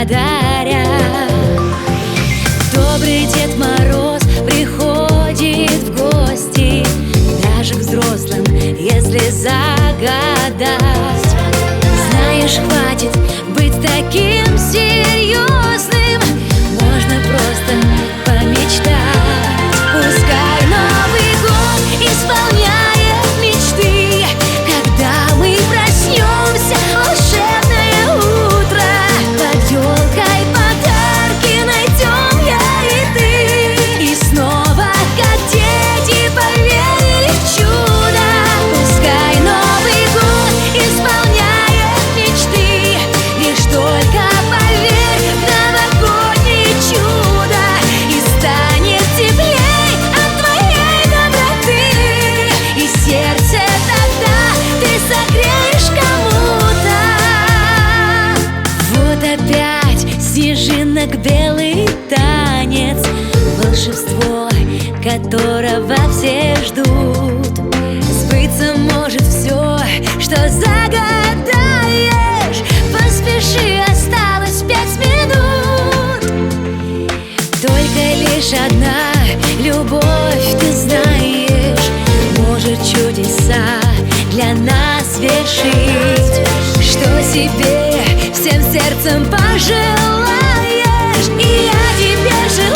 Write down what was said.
подаря. Добрый Дед Мороз приходит в гости даже к взрослым, если загадать. Знаешь, хватит быть таким серьезным, можно просто помечтать. Пускай Новый год исполняет мечты, когда мы проснемся, волшебное утро. Под елкой подарки найдем я и ты, и снова, как дети, поверили в чудо. Пускай Новый год исполняет мечты, лишь только поверь в новогоднее чудо, и станет теплей от твоей доброты, и сердце тогда ты согреешь кому-то. Вот опять снежинок белый танец, волшебство, которого все ждут. Сбыться может все, что загадаешь. Поспеши, осталось 5 минут. Только лишь одна любовь, ты знаешь, может чудеса для нас вершить. Что себе всем сердцем пожелаешь, и я тебе желаю.